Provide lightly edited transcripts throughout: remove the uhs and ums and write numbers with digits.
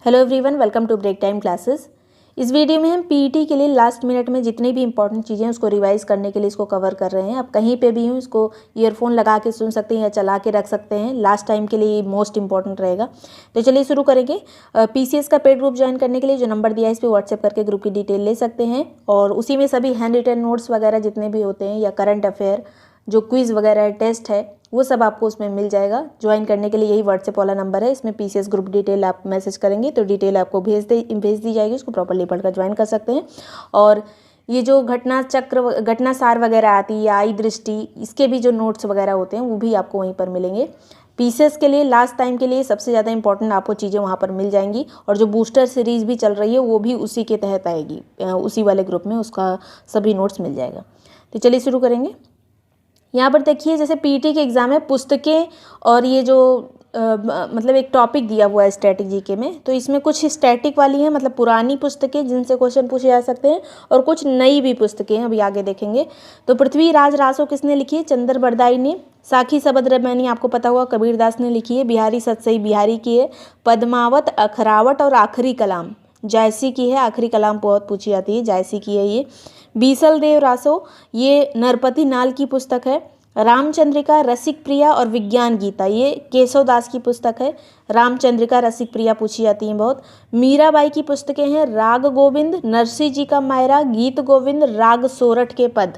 Hello everyone, welcome to break time classes. इस video में हम पीईटी के लिए लास्ट मिनट में जितनी भी इंपॉर्टेंट चीज़ें हैं उसको रिवाइज करने के लिए इसको कवर कर रहे हैं। आप कहीं पे भी हो इसको ईयरफोन लगा के सुन सकते हैं या चला के रख सकते हैं। लास्ट टाइम के लिए मोस्ट इंपॉर्टेंट रहेगा। तो चलिए शुरू करेंगे। पीसीएस का पेड ग्रुप ज्वाइन करने के लिए जो नंबर दिया है इस पर व्हाट्सएप करके ग्रुप की डिटेल ले सकते हैं और उसी में सभी हैंड रिटन नोट्स वगैरह जितने भी होते हैं या करंट अफेयर जो क्विज़ वगैरह है, टेस्ट है, वो सब आपको उसमें मिल जाएगा। ज्वाइन करने के लिए यही व्हाट्सएप वाला नंबर है। इसमें पीसीएस ग्रुप डिटेल आप मैसेज करेंगे तो डिटेल आपको भेज दी जाएगी। उसको प्रॉपर्ली पढ़कर ज्वाइन कर सकते हैं। और ये जो घटना चक्र, घटना सार वगैरह आती है या आई दृष्टि, इसके भी जो नोट्स वगैरह होते हैं वो भी आपको वहीं पर मिलेंगे। पीसीएस के लिए लास्ट टाइम के लिए सबसे ज़्यादा इंपॉर्टेंट आपको चीज़ें वहाँ पर मिल जाएंगी और जो बूस्टर सीरीज़ भी चल रही है वो भी उसी के तहत आएगी, उसी वाले ग्रुप में उसका सभी नोट्स मिल जाएगा। तो चलिए शुरू करेंगे। यहाँ पर देखिए, जैसे पीटी के एग्ज़ाम है, पुस्तकें और ये जो मतलब एक टॉपिक दिया हुआ है स्टैटिक जीके में, तो इसमें कुछ स्टैटिक वाली हैं, मतलब पुरानी पुस्तकें जिनसे क्वेश्चन पूछे जा सकते हैं और कुछ नई भी पुस्तकें हैं, अभी आगे देखेंगे। तो पृथ्वीराज रासो किसने लिखी है? चंद्र बरदाई ने। साखी सबद रमैनी आपको पता होगा कबीरदास ने लिखी है। बिहारी सतसई बिहारी की है। पद्मावत अखरावट और आखिरी कलाम जायसी की है। आखिरी कलाम बहुत पूछी जाती है, जायसी की है ये। बीसल देव रासो, ये नरपति नाल की पुस्तक है। रामचंद्रिका, रसिक प्रिया और विज्ञान गीता, ये केशव दास की पुस्तक है। रामचंद्रिका, रसिक प्रिया पूछी जाती हैं बहुत। मीराबाई की पुस्तकें हैं राग गोविंद, नरसिंह जी का मायरा, गीत गोविंद, राग सोरठ के पद।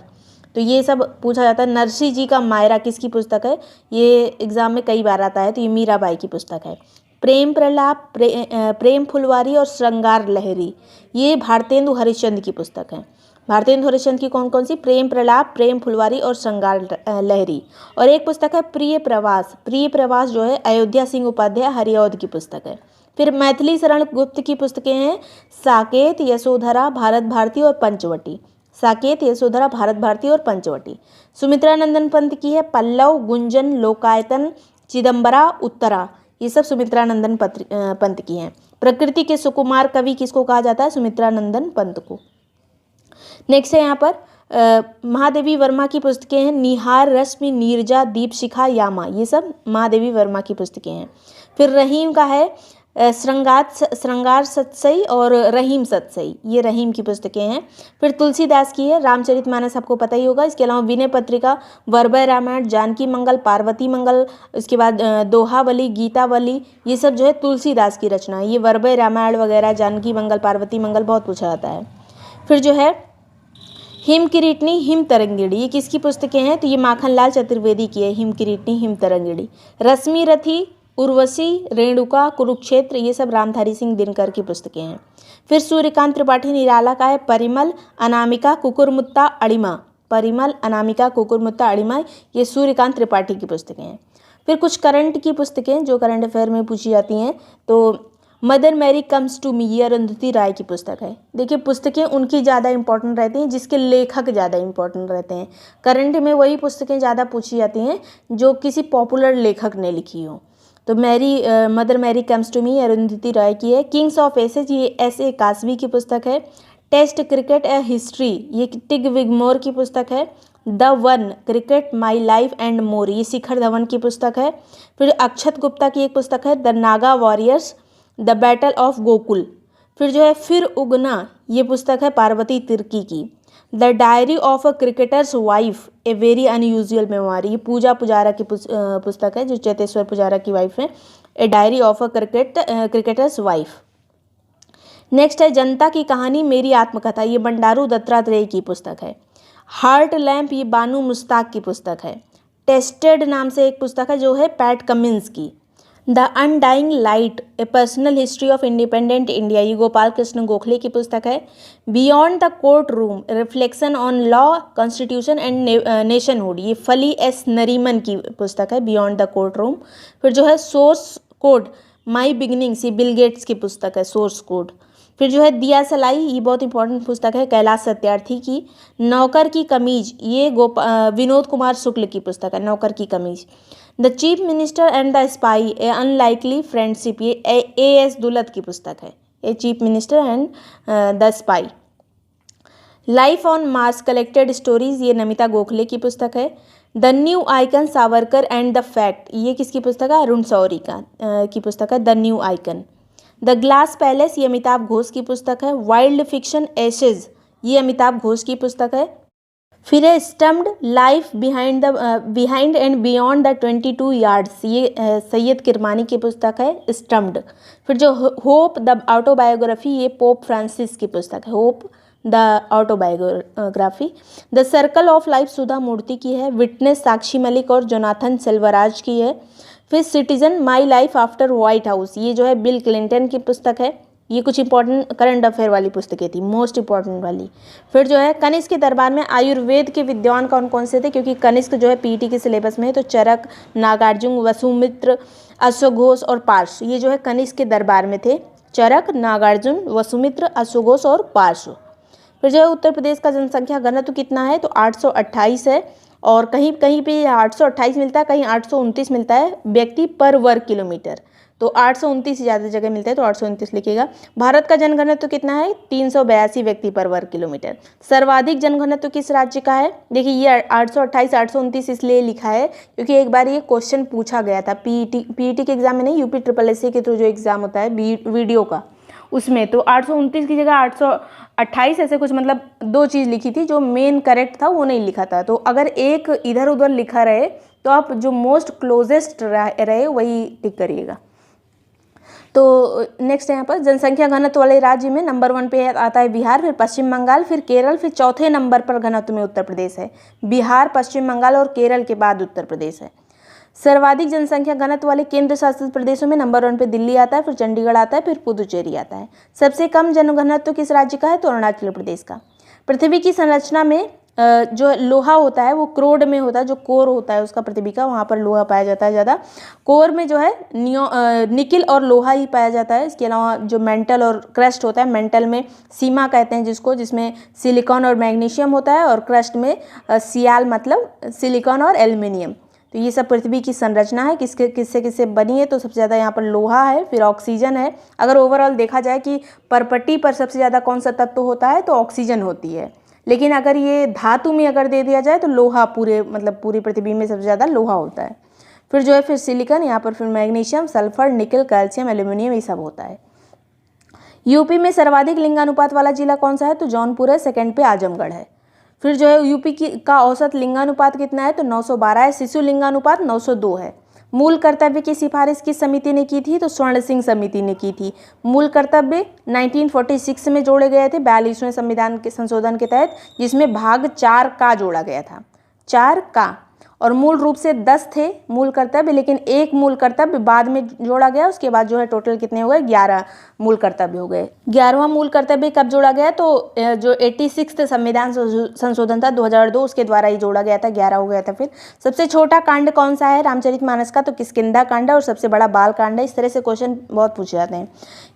तो ये सब पूछा जाता है। नरसिंह जी का मायरा किसकी पुस्तक है? ये एग्जाम में कई बार आता है, तो ये मीराबाई की पुस्तक है। प्रेम प्रलाप, प्रेम फुलवारी और श्रृंगार लहरी, ये भारतेंदु हरिश्चंद्र की पुस्तक है। भारतेंदु हरिश्चंद्र की कौन कौन सी? प्रेम प्रलाप, प्रेम फुलवारी और श्रृंगार लहरी। और एक पुस्तक है प्रिय प्रवास। प्रिय प्रवास जो है अयोध्या सिंह उपाध्याय हरिऔध की पुस्तक है। फिर मैथिली शरण गुप्त की पुस्तकें हैं साकेत, यशोधरा, भारत भारती और पंचवटी। साकेत, यशोधरा, भारत भारती और पंचवटी। सुमित्रा नंदन पंत की है पल्लव, गुंजन, लोकायतन, चिदम्बरा, उत्तरा, ये सब सुमित्रा नंदन पंत की हैं। प्रकृति के सुकुमार कवि किसको कहा जाता है? सुमित्रा नंदन पंत को। नेक्स्ट है यहाँ पर महादेवी वर्मा की पुस्तकें हैं निहार, रश्मि, नीरजा, दीपशिखा, यामा, ये सब महादेवी वर्मा की पुस्तकें हैं। फिर रहीम का है श्रृंगार सतसई और रहीम सतसई, ये रहीम की पुस्तकें हैं। फिर तुलसीदास की है रामचरितमानस, आपको पता ही होगा। इसके अलावा विनय पत्रिका, वरबय रामायण, जानकी मंगल, पार्वती मंगल, इसके बाद दोहावली, गीतावली, ये सब जो है तुलसीदास की रचना है। ये वरबय रामायण वगैरह, जानकी मंगल, पार्वती मंगल बहुत पूछा जाता है। फिर जो है हिम किरीटनी, हिम तरंगिणी, ये किसकी पुस्तकें हैं? तो ये माखनलाल चतुर्वेदी की है, हिम किरीटनी, हिम तरंगिणी। रश्मि रथी, उर्वशी, रेणुका, कुरुक्षेत्र, ये सब रामधारी सिंह दिनकर की पुस्तकें हैं। फिर सूर्यकांत त्रिपाठी निराला का है परिमल, अनामिका, कुकुरमुत्ता, अड़िमा। परिमल, अनामिका, कुकुरमुत्ता, अड़िमा, ये सूर्यकांत त्रिपाठी की पुस्तकें हैं। फिर कुछ करंट की पुस्तकें जो करंट अफेयर में पूछी जाती हैं, तो mother Mary comes to me, ये अरुंधति राय की पुस्तक है। देखिए, पुस्तकें उनकी ज़्यादा इंपॉर्टेंट रहती हैं जिसके लेखक ज़्यादा इंपॉर्टेंट रहते हैं। करंट में वही पुस्तकें ज़्यादा पूछी जाती हैं जो किसी पॉपुलर लेखक ने लिखी हो। तो mother Mary comes to me Arundhati Roy की है। किंग्स ऑफ एसेज, ये एस.ए. कासवी की पुस्तक है। टेस्ट क्रिकेट ए हिस्ट्री, ये टिग विगमोर की पुस्तक है। The one, cricket my life and more, ये शिखर धवन की पुस्तक है। फिर अक्षत गुप्ता की एक पुस्तक है the Naga warriors, the battle of Gokul. फिर जो है फिर उगना, ये पुस्तक है पार्वती तिर्की की। The diary of a cricketers wife, a very unusual memory, ये पूजा पुजारा की पुस्तक है जो चेतेश्वर पुजारा की वाइफ है। A diary of a cricketers wife. Next है जनता की कहानी मेरी आत्मकथा, ये बंडारू दत्तात्रेय की पुस्तक है। हार्ट लैम्प, ये बानू मुश्ताक की पुस्तक है। टेस्टेड नाम से एक पुस्तक है जो है पैट कमिंस की। The undying light, A personal history of independent India, ये गोपाल कृष्ण गोखले की पुस्तक है। Beyond the court room, reflection on law, constitution and nationhood, ये फली एस नरीमन की पुस्तक है बियॉन्ड द कोर्ट रूम। फिर जो है सोर्स कोड माई बिगिनिंग्स, ये बिल गेट्स की पुस्तक है सोर्स कोड। फिर जो है दिया सलाई, ये बहुत इंपॉर्टेंट पुस्तक है कैलाश सत्यार्थी की। नौकर की कमीज, ये विनोद कुमार शुक्ल की पुस्तक है नौकर की कमीज। The chief minister and the spy, A unlikely friendship, ये ए.एस. दुलत की पुस्तक है। A chief minister and the spy. Life on Mars, collected stories, ये नमिता गोखले की पुस्तक है। The new icon, Savarkar and the fact, ये किसकी पुस्तक है? अरुण शौरी की पुस्तक है the new icon. The glass palace ये अमिताभ घोष की पुस्तक है। वाइल्ड फिक्शन एशेज ये अमिताभ घोष की पुस्तक है। फिर है stumped life behind and beyond the 22 yards ये सैयद किरमानी की पुस्तक है स्टम्प्ड। फिर जो होप द ऑटोबायोग्राफी ये पोप फ्रांसिस की पुस्तक है, hope the autobiography. The circle of life Sudha Murty की है। विटनेस साक्षी मलिक और जोनाथन सेल्वराज की है। फिर citizen my life after white house ये जो है बिल क्लिंटन की पुस्तक है। ये कुछ इंपॉर्टेंट करंट अफेयर वाली पुस्तकें थी, मोस्ट इंपॉर्टेंट वाली। फिर जो है कनिष्क के दरबार में आयुर्वेद के विद्वान कौन कौन से थे, क्योंकि कनिष्क जो है पीटी के सिलेबस में है, तो चरक, नागार्जुन, वसुमित्र, अश्वघोष और पार्श्व ये जो है कनिष्क के दरबार में थे। चरक, नागार्जुन, वसुमित्र, अश्वघोष और पार्श्व। फिर जो है उत्तर प्रदेश का जनसंख्या घनत्व कितना है, तो 828 है। और कहीं कहीं पे 828 मिलता है, कहीं 829 मिलता है व्यक्ति पर वर्ग किलोमीटर, तो 829 से ज़्यादा जगह मिलता है तो 829 लिखिएगा। भारत का जनघनत्व कितना है, 382 व्यक्ति पर वर्ग किलोमीटर। सर्वाधिक जनघनत्व किस राज्य का है, देखिए ये 828 829 इसलिए लिखा है क्योंकि एक बार ये क्वेश्चन पूछा गया था पीईटी के एग्जाम में, नहीं यूपी SSSC के थ्रू जो एग्जाम होता है वीडियो का, उसमें तो 829 की जगह 828 ऐसे कुछ मतलब दो चीज़ लिखी थी, जो मेन करेक्ट था वो नहीं लिखा था। तो अगर एक इधर उधर लिखा रहे तो आप जो मोस्ट क्लोजेस्ट रहे वही टिक करिएगा। तो नेक्स्ट यहाँ पर जनसंख्या घनत्व वाले राज्य में नंबर 1 पे आता है बिहार, फिर पश्चिम बंगाल, फिर केरल, फिर चौथे नंबर पर घनत्व में उत्तर प्रदेश है। बिहार, पश्चिम बंगाल और केरल के बाद उत्तर प्रदेश है। सर्वाधिक जनसंख्या घनत्व वाले केंद्र शासित प्रदेशों में नंबर 1 पे दिल्ली आता है, फिर चंडीगढ़ आता है, फिर पुदुचेरी आता है। सबसे कम जनघनत्व किस राज्य का है, तो अरुणाचल प्रदेश का। पृथ्वी की संरचना में जो लोहा होता है वो क्रोड में होता है, जो कोर होता है उसका पृथ्वी का, वहाँ पर लोहा पाया जाता है ज़्यादा। कोर में जो है निकिल और लोहा ही पाया जाता है। इसके अलावा जो मेंटल और क्रस्ट होता है, मेंटल में सीमा कहते हैं जिसको, जिसमें सिलिकॉन और मैग्नीशियम होता है, और क्रस्ट में सियाल मतलब सिलिकॉन और एल्युमिनियम। तो ये सब पृथ्वी की संरचना है, किससे किससे बनी है, तो सबसे ज़्यादा यहाँ पर लोहा है, फिर ऑक्सीजन है। अगर ओवरऑल देखा जाए कि परपट्टी पर सबसे ज़्यादा कौन सा तत्व होता है, तो ऑक्सीजन होती है। लेकिन अगर ये धातु में अगर दे दिया जाए तो लोहा पूरी पृथ्वी में सबसे ज़्यादा लोहा होता है। फिर जो है फिर सिलिकॉन, यहाँ पर फिर मैग्नीशियम, सल्फर, निकल, कैल्शियम, एल्यूमिनियम ये सब होता है। यूपी में सर्वाधिक लिंगानुपात वाला जिला कौन सा है, तो जौनपुर है। सेकंड पे आजमगढ़ है। फिर जो है यूपी का औसत लिंगानुपात कितना है, तो 912 है। शिशु लिंगानुपात 902 है। मूल कर्तव्य की सिफारिश किस समिति ने की थी, तो स्वर्ण सिंह समिति ने की थी। मूल कर्तव्य 1946 में जोड़े गए थे 42वें संविधान के संशोधन के तहत, जिसमें भाग 4 का जोड़ा गया था, 4 का। और मूल रूप से 10 थे मूल कर्तव्य, लेकिन एक मूल कर्तव्य बाद में जोड़ा गया। उसके बाद जो है टोटल कितने हो गए, 11 मूल कर्तव्य हो गए। 11वां मूल कर्तव्य कब जोड़ा गया, तो जो 86वां संविधान संशोधन था 2002 उसके द्वारा ही जोड़ा गया था, 11 हो गया था। फिर सबसे छोटा कांड कौन सा है रामचरितमानस का, तो किष्किंधा कांड, और सबसे बड़ा बाल कांड है। इस तरह से क्वेश्चन बहुत पूछे जाते हैं।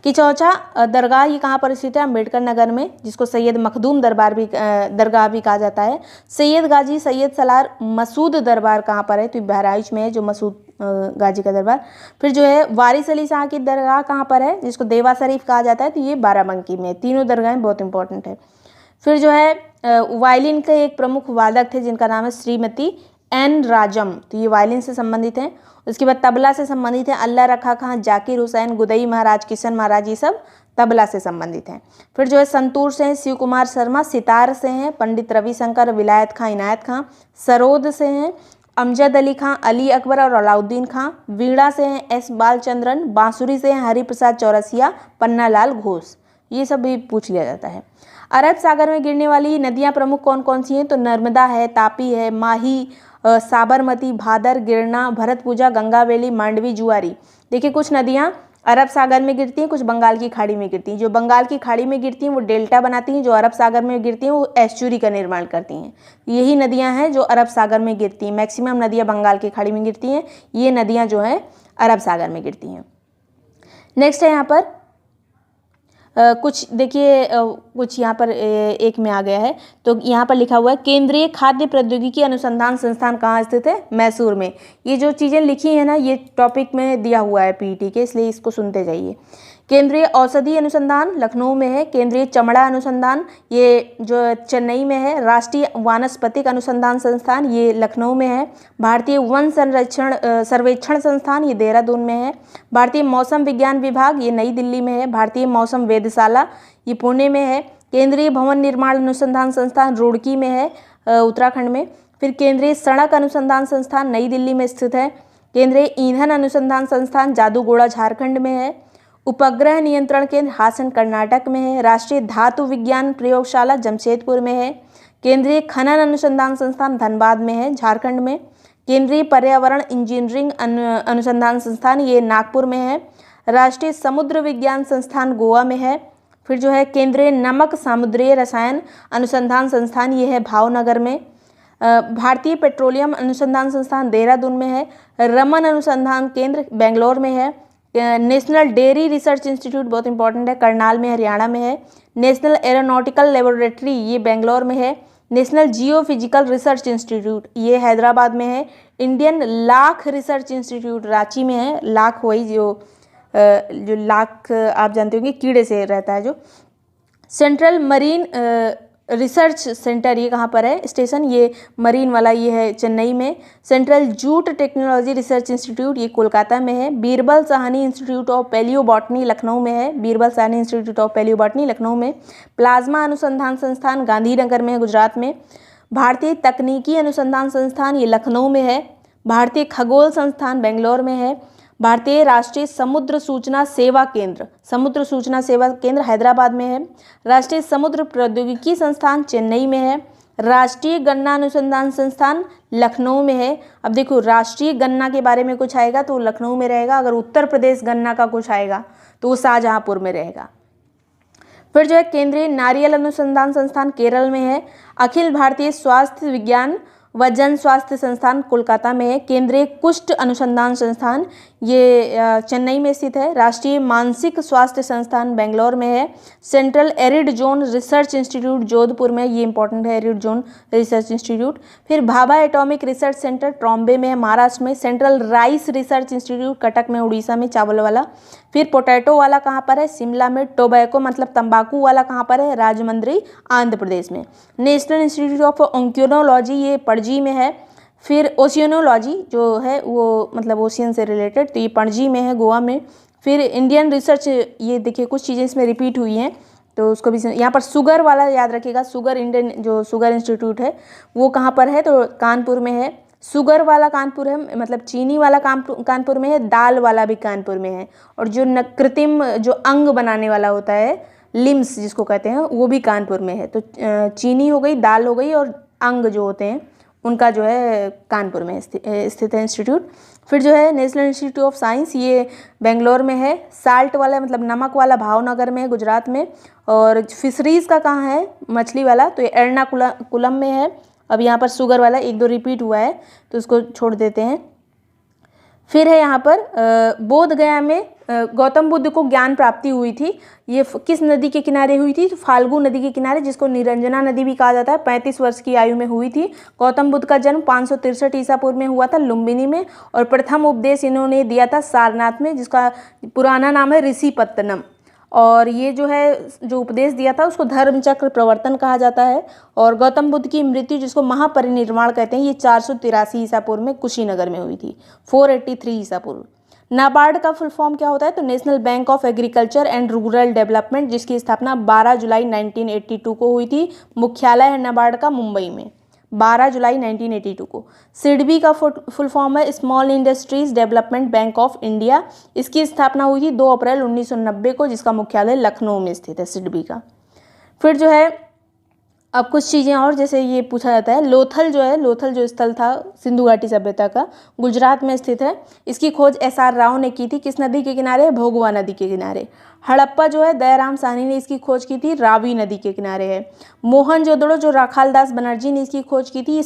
किचौचा दरगाह ये कहाँ पर स्थित है, अम्बेडकर नगर में, जिसको सैयद मखदूम दरगाह भी कहा जाता है। सैयद गाजी सैयद सलार मसूद दरबार कहाँ पर है, तो बहराइच में है जो मसूद गाजी का दरबार। फिर जो है वारिस अली शाह की दरगाह कहाँ पर है, जिसको देवा शरीफ कहा जाता है, तो ये बाराबंकी में। तीनों दरगाहें बहुत इंपॉर्टेंट है। फिर जो है वायलिन के एक प्रमुख वादक थे जिनका नाम है श्रीमती एन राजम, तो ये वायलिन से संबंधित हैं। उसके बाद तबला से संबंधित है अल्लाह रखा खां, जाकिर हुसैन, गुदई महाराज, किशन महाराज, ये सब तबला से संबंधित हैं। फिर जो है संतूर से हैं शिव कुमार शर्मा, सितार से हैं पंडित रविशंकर, विलायत खां, इनायत खां, सरोद से हैं अमजद अली खां, अली अकबर और अलाउद्दीन खां, वीणा से हैं एस बालचंद्रन, बांसुरी से हैं हरिप्रसाद चौरसिया, पन्नालाल घोष, ये सब भी पूछ लिया जाता है। अरब सागर में गिरने वाली नदियां प्रमुख कौन कौन सी हैं, तो नर्मदा है, तापी है, माही, साबरमती, भादर, गिरना, भरतपूजा, गंगावेली, मांडवी, जुआरी। देखिए कुछ नदियां अरब सागर में गिरती हैं, कुछ बंगाल की खाड़ी में गिरती हैं। जो बंगाल की खाड़ी में गिरती हैं वो डेल्टा बनाती हैं, जो अरब सागर में गिरती हैं वो एस्चुरी का निर्माण करती हैं। यही नदियां हैं जो अरब सागर में गिरती हैं। मैक्सिमम नदियां बंगाल की खाड़ी में गिरती हैं, ये नदियां जो हैं अरब सागर में गिरती हैं। नेक्स्ट है यहाँ पर कुछ देखिए कुछ यहाँ पर एक में आ गया है, तो यहाँ पर लिखा हुआ है केंद्रीय खाद्य प्रौद्योगिकी अनुसंधान संस्थान कहाँ स्थित है, मैसूर में। ये जो चीज़ें लिखी हैं ना, ये टॉपिक में दिया हुआ है पीईटी के, इसलिए इसको सुनते जाइए। केंद्रीय औषधि अनुसंधान लखनऊ में है। केंद्रीय चमड़ा अनुसंधान ये जो चेन्नई में है। राष्ट्रीय वानस्पतिक अनुसंधान संस्थान ये लखनऊ में है। भारतीय वन सर्वेक्षण संस्थान ये देहरादून में है। भारतीय मौसम विज्ञान विभाग ये नई दिल्ली में है। भारतीय मौसम वेधशाला ये पुणे में है। केंद्रीय भवन निर्माण अनुसंधान संस्थान रुड़की में है, उत्तराखंड में। फिर केंद्रीय सड़क अनुसंधान संस्थान नई दिल्ली में स्थित है। केंद्रीय ईंधन अनुसंधान संस्थान जादूगोड़ा झारखंड में है। उपग्रह नियंत्रण केंद्र हासन कर्नाटक में है। राष्ट्रीय धातु विज्ञान प्रयोगशाला जमशेदपुर में है। केंद्रीय खनन अनुसंधान संस्थान धनबाद में है, झारखंड में। केंद्रीय पर्यावरण इंजीनियरिंग अनुसंधान संस्थान ये नागपुर में है। राष्ट्रीय समुद्र विज्ञान संस्थान गोवा में है। फिर जो है केंद्रीय नमक समुद्रीय रसायन अनुसंधान संस्थान ये है भावनगर में। भारतीय पेट्रोलियम अनुसंधान संस्थान देहरादून में है। रमन अनुसंधान केंद्र बेंगलोर में है। नेशनल डेयरी रिसर्च इंस्टीट्यूट बहुत इंपॉर्टेंट है, करनाल में हरियाणा में है। नेशनल एरोनॉटिकल लेबोरेटरी ये बेंगलोर में है। नेशनल जियोफिजिकल रिसर्च इंस्टीट्यूट ये हैदराबाद में है। Indian lakh research institute Ranchi में है। लाख वही जो लाख आप जानते होंगे कीड़े से रहता है जो। सेंट्रल मरीन रिसर्च सेंटर ये कहाँ पर है स्टेशन, ये मरीन वाला ये है चेन्नई में। Central jute technology research institute ये कोलकाता में है। Birbal Sahni institute of palaeo botany Lucknow में है। Birbal Sahni institute of palaeo botany Lucknow में। प्लाज्मा अनुसंधान संस्थान गांधीनगर में है, गुजरात में। भारतीय तकनीकी अनुसंधान संस्थान ये लखनऊ में है। भारतीय खगोल संस्थान बेंगलोर में है। भारतीय राष्ट्रीय समुद्र सूचना सेवा केंद्र हैदराबाद में है। राष्ट्रीय समुद्र प्रौद्योगिकी संस्थान चेन्नई में है। राष्ट्रीय गन्ना अनुसंधान संस्थान लखनऊ में है। अब देखो राष्ट्रीय गन्ना के बारे में कुछ आएगा तो लखनऊ में रहेगा, अगर उत्तर प्रदेश गन्ना का कुछ आएगा तो वो शाहजहांपुर में रहेगा। फिर जो है केंद्रीय नारियल अनुसंधान संस्थान केरल में है। अखिल भारतीय स्वास्थ्य विज्ञान व जन स्वास्थ्य संस्थान कोलकाता में है। केंद्रीय कुष्ठ अनुसंधान संस्थान ये चेन्नई में स्थित है। राष्ट्रीय मानसिक स्वास्थ्य संस्थान बेंगलोर में है। Central arid zone research institute Jodhpur में, ये इंपॉर्टेंट है एरिड जोन रिसर्च इंस्टीट्यूट। फिर Bhabha atomic research centre Trombay में है, महाराष्ट्र में। Central rice research institute Cuttack में, उड़ीसा में, चावल वाला। फिर पोटैटो वाला कहाँ पर है, शिमला में। टोबैको मतलब तंबाकू वाला कहाँ पर है, राजमंड्री आंध्र प्रदेश में। नेशनल इंस्टीट्यूट ऑफ ओंक्योनोलॉजी ये पणजी में है। फिर ओशियनोलॉजी जो है वो मतलब ओशियन से रिलेटेड, तो ये पणजी में है, गोवा में। फिर इंडियन रिसर्च, ये देखिए कुछ चीज़ें इसमें रिपीट हुई हैं तो उसको भी यहाँ पर शुगर वाला याद रखिएगा। शुगर इंडियन जो शुगर इंस्टीट्यूट है वो कहाँ पर है तो कानपुर में है। शुगर वाला कानपुर है, मतलब चीनी वाला कानपुर में है। दाल वाला भी कानपुर में है। और जो कृत्रिम जो अंग बनाने वाला होता है, लिम्स जिसको कहते हैं, वो भी कानपुर में है। तो चीनी हो गई, दाल हो गई, और अंग जो होते हैं उनका जो है कानपुर में स्थित है इंस्टीट्यूट। फिर जो है नेशनल इंस्टीट्यूट ऑफ साइंस ये बेंगलोर में है। साल्ट वाला मतलब नमक वाला भावनगर में है, गुजरात में। और फिशरीज़ का कहाँ है, मछली वाला, तो ये एर्नाकुलम में है। अब यहाँ पर शुगर वाला एक दो रिपीट हुआ है तो उसको छोड़ देते हैं। फिर है यहाँ पर बोध गया में गौतम बुद्ध को ज्ञान प्राप्ति हुई थी। ये किस नदी के किनारे हुई थी तो फाल्गु नदी के किनारे, जिसको निरंजना नदी भी कहा जाता है। 35 वर्ष की आयु में हुई थी। गौतम बुद्ध का जन्म 563 ईसा पूर्व में हुआ था लुम्बिनी में। और प्रथम उपदेश इन्होंने दिया था सारनाथ में, जिसका पुराना नाम है ऋषिपत्तनम। और ये जो है जो उपदेश दिया था उसको धर्मचक्र प्रवर्तन कहा जाता है। और गौतम बुद्ध की मृत्यु जिसको महापरिनिर्वाण कहते हैं, ये 483 ईसा पूर्व में कुशीनगर में हुई थी, 483 ईसा पूर्व। नाबार्ड का फुल फॉर्म क्या होता है तो national bank of agriculture and rural development, जिसकी स्थापना 12 जुलाई 1982 को हुई थी। मुख्यालय है नाबार्ड का मुंबई में, 12 जुलाई 1982 को। सिडबी का फुल फॉर्म है small industries development bank of India. इसकी स्थापना हुई थी 2 अप्रैल 1990 को, जिसका मुख्यालय लखनऊ में स्थित है सिडबी का। फिर जो है अब कुछ चीज़ें और, जैसे ये पूछा जाता है लोथल जो स्थल था सिंधु घाटी सभ्यता का, गुजरात में स्थित है। इसकी खोज SR राव ने की थी। किस नदी के किनारे, भोगवा नदी के किनारे। हड़प्पा जो है दयाराम साहनी ने इसकी खोज की थी, रावी नदी के किनारे है। मोहनजोदड़ो जो राखालदास बनर्जी ने इसकी खोज की थी, ये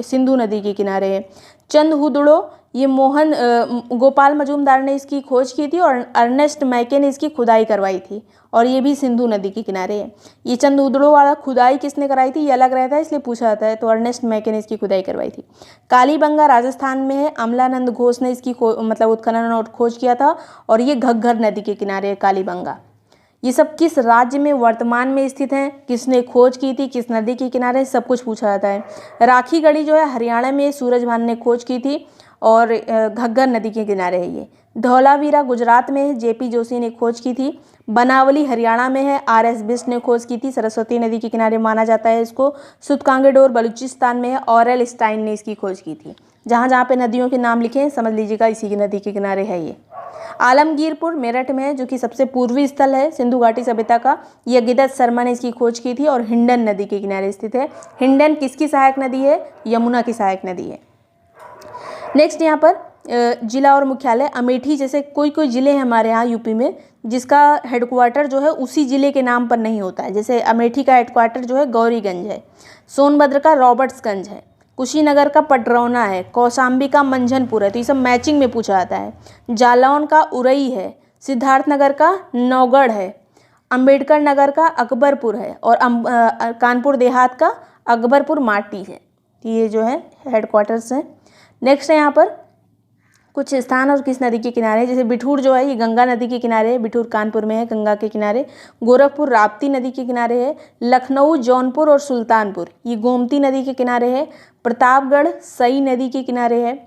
सिंधु नदी के किनारे है। चंदहुदड़ो ये गोपाल मजूमदार ने इसकी खोज की थी और अर्नेस्ट मैके ने इसकी खुदाई करवाई थी, और ये भी सिंधु नदी के किनारे है। ये चंदूदड़ों वाला खुदाई किसने कराई थी, ये अलग रहता है इसलिए पूछा जाता है, तो अर्नेस्ट मैके ने इसकी खुदाई करवाई थी। कालीबंगा राजस्थान में है, अमलानंद घोष ने इसकी मतलब उत्खनन और खोज किया था, और ये घग्गर नदी के किनारे है कालीबंगा। ये सब किस राज्य में वर्तमान में स्थित हैं, किसने खोज की थी, किस नदी के किनारे, सब कुछ पूछा जाता है। राखी गढ़ी जो है हरियाणा में सूरजभान ने खोज की थी, और घग्गर नदी के किनारे है ये। धौलावीरा गुजरात में है, जेपी जोशी ने खोज की थी। बनावली हरियाणा में है, आर.एस. बिष्ट ने खोज की थी, सरस्वती नदी के किनारे माना जाता है इसको। सुतकांगेडोर बलूचिस्तान में है, ऑरेल स्टाइन ने इसकी खोज की थी। जहाँ जहाँ पे नदियों के नाम लिखे हैं समझ लीजिएगा इसी की नदी के किनारे है ये। आलमगीरपुर मेरठ में है, जो कि सबसे पूर्वी स्थल है सिंधु घाटी सभ्यता का। यह गिदत शर्मा ने इसकी खोज की थी, और हिंडन नदी के किनारे स्थित है। हिंडन किसकी सहायक नदी है, यमुना की सहायक नदी है। नेक्स्ट यहाँ पर जिला और मुख्यालय, अमेठी जैसे कोई कोई ज़िले हैं हमारे यहाँ यूपी में जिसका हेडक्वार्टर जो है उसी ज़िले के नाम पर नहीं होता है। जैसे अमेठी का हेडक्वार्टर जो है गौरीगंज है, सोनभद्र का रॉबर्ट्सगंज है, कुशीनगर का पटरौना है, कौशाम्बी का मंझनपुर है, तो ये सब मैचिंग में पूछा जाता है। जालौन का उरई है, सिद्धार्थनगर का नौगढ़ है, अंबेडकर नगर का अकबरपुर है, और कानपुर देहात का अकबरपुर माटी है। तो ये जो है हेडक्वार्टर्स हैं। नेक्स्ट है यहाँ पर कुछ स्थान और किस नदी के किनारे, जैसे बिठूर जो है ये गंगा नदी के किनारे है, बिठूर कानपुर में है, गंगा के किनारे। गोरखपुर राप्ती नदी के किनारे है। लखनऊ, जौनपुर और सुल्तानपुर ये गोमती नदी के किनारे है। प्रतापगढ़ सई नदी के किनारे है।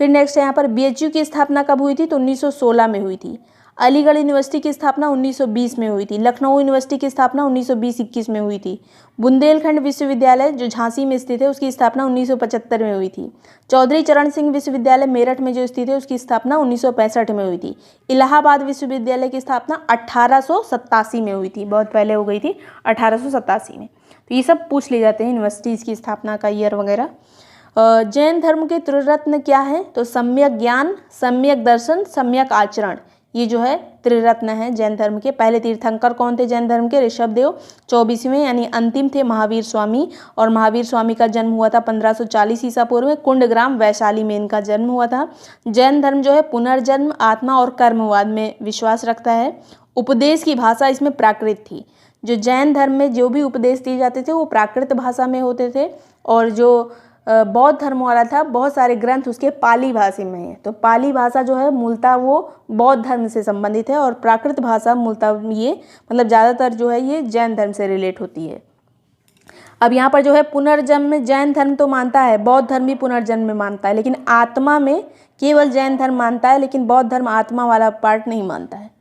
फिर नेक्स्ट है यहाँ पर बीएचयू की स्थापना कब हुई थी, तो 1916 में हुई थी। अलीगढ़ यूनिवर्सिटी की स्थापना 1920 में हुई थी। लखनऊ यूनिवर्सिटी की स्थापना 1920-21 में हुई थी। बुंदेलखंड विश्वविद्यालय जो झांसी में स्थित है उसकी स्थापना 1975 में हुई थी। चौधरी चरण सिंह विश्वविद्यालय मेरठ में जो स्थित है उसकी स्थापना 1965 में हुई थी। इलाहाबाद विश्वविद्यालय की स्थापना 1887 में हुई थी, बहुत पहले हो गई थी 1887 में। तो ये सब पूछ ले जाते हैं यूनिवर्सिटीज़ की स्थापना का ईयर वगैरह। जैन धर्म के त्रिरत्न क्या है, तो सम्यक ज्ञान, सम्यक दर्शन, सम्यक आचरण, ये जो है त्रिरत्न है जैन धर्म के। पहले तीर्थंकर कौन थे जैन धर्म के, ऋषभदेव। 24वें यानी अंतिम थे महावीर स्वामी, और महावीर स्वामी का जन्म हुआ था 1540 ईसा पूर्व में। कुंडग्राम वैशाली में इनका जन्म हुआ था। जैन धर्म जो है पुनर्जन्म, आत्मा और कर्मवाद में विश्वास रखता है। उपदेश की भाषा इसमें प्राकृत थी। जो जैन धर्म में जो भी उपदेश दिए जाते थे वो प्राकृत भाषा में होते थे, और जो बौद्ध धर्म वाला था बहुत सारे ग्रंथ उसके पाली भाषा में है। तो पाली भाषा जो है मूलतः वो बौद्ध धर्म से संबंधित है, और प्राकृत भाषा मूलतः ये मतलब ज़्यादातर जो है ये जैन धर्म से रिलेट होती है। अब यहाँ पर जो है पुनर्जन्म में जैन धर्म तो मानता है, बौद्ध धर्म भी पुनर्जन्म में मानता है, लेकिन आत्मा में केवल जैन धर्म मानता है, लेकिन बौद्ध धर्म आत्मा वाला पार्ट नहीं मानता है।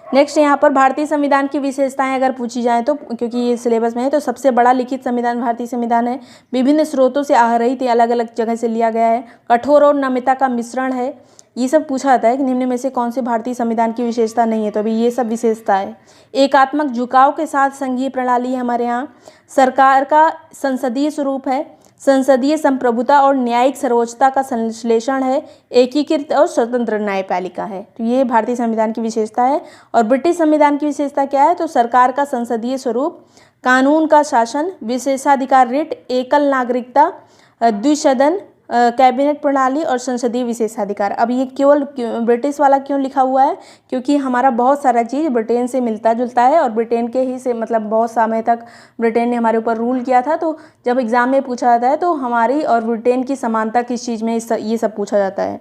नेक्स्ट यहाँ पर भारतीय संविधान की विशेषताएं अगर पूछी जाए तो, क्योंकि ये सिलेबस में है, तो सबसे बड़ा लिखित संविधान भारतीय संविधान है। विभिन्न स्रोतों से आहरित अलग अलग जगह से लिया गया है। कठोर और नम्रता का मिश्रण है। ये सब पूछा जाता है कि निम्न में से कौन से भारतीय संविधान की विशेषता नहीं है, तो अभी ये सब विशेषता है। एकात्मक झुकाव के साथ संघीय प्रणाली है हमारे यहाँ। सरकार का संसदीय स्वरूप है। संसदीय संप्रभुता और न्यायिक सर्वोच्चता का संश्लेषण है। एकीकृत और स्वतंत्र न्यायपालिका है। तो ये भारतीय संविधान की विशेषता है। और ब्रिटिश संविधान की विशेषता क्या है, तो सरकार का संसदीय स्वरूप, कानून का शासन, विशेषाधिकार रिट, एकल नागरिकता, द्विसदन कैबिनेट प्रणाली और संसदीय विशेषाधिकार। अब ये केवल ब्रिटिश वाला क्यों लिखा हुआ है, क्योंकि हमारा बहुत सारा चीज़ ब्रिटेन से मिलता जुलता है, और ब्रिटेन के ही से मतलब बहुत समय तक ब्रिटेन ने हमारे ऊपर रूल किया था। तो जब एग्ज़ाम में पूछा जाता है तो हमारी और ब्रिटेन की समानता किस चीज़ में, ये सब पूछा जाता है।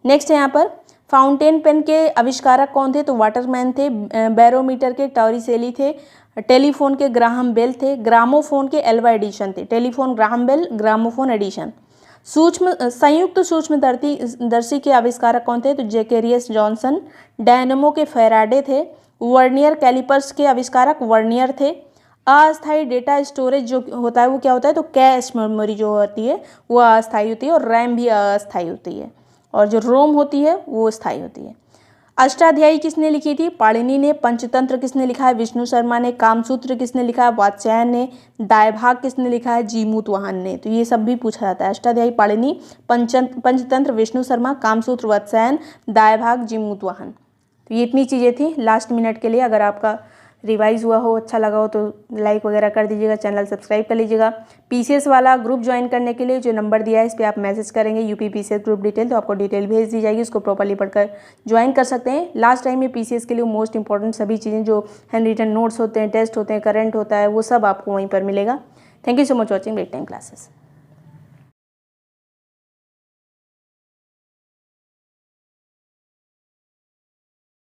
नेक्स्ट है यहाँ पर फाउंटेन पेन के आविष्कारक कौन थे, तो वाटरमैन थे। बैरोमीटर के टॉरिसेली थे। टेलीफोन के ग्राहम बेल थे। ग्रामोफोन के एल्वा एडिशन थे। Telephone Graham Bell, gramophone Edison. संयुक्त सूक्ष्मदर्शी के आविष्कारक कौन थे, तो जैकेरियस जॉनसन। डायनमो के फैराडे थे। वर्नियर कैलिपर्स के आविष्कारक वर्नियर थे। अस्थायी डेटा स्टोरेज जो होता है वो क्या होता है, तो कैश मेमोरी जो होती है वो अस्थायी होती है, और रैम भी अस्थायी होती है, और जो रोम होती है वो स्थायी होती है। अष्टाध्यायी किसने लिखी थी, पाणिनि ने। पंचतंत्र किसने लिखा है, विष्णु शर्मा ने। कामसूत्र किसने लिखा है, वात्स्यायन ने। दायभाग किसने लिखा है, जीमूतवाहन ने। तो ये सब भी पूछा जाता है। अष्टाध्यायी पाणिनि, पंचतंत्र विष्णु शर्मा, कामसूत्र वात्स्यायन, दायभाग जीमूतवाहन। तो ये इतनी चीज़ें थी लास्ट मिनट के लिए। अगर आपका रिवाइज़ हुआ हो, अच्छा लगा हो तो लाइक वगैरह कर दीजिएगा, चैनल सब्सक्राइब कर लीजिएगा। पीसीएस वाला ग्रुप ज्वाइन करने के लिए जो नंबर दिया है इस पर आप मैसेज करेंगे यूपी पीसीएस ग्रुप डिटेल, तो आपको डिटेल भेज दी जाएगी, उसको प्रॉपर्ली पढ़कर ज्वाइन कर सकते हैं। लास्ट टाइम में पीसीएस के लिए मोस्ट इंपॉर्टेंट सभी चीज़ें जो हैंड रिटन नोट्स होते हैं, टेस्ट होते हैं, करंट होता है, वो सब आपको वहीं पर मिलेगा। Thank you so much watching break time classes.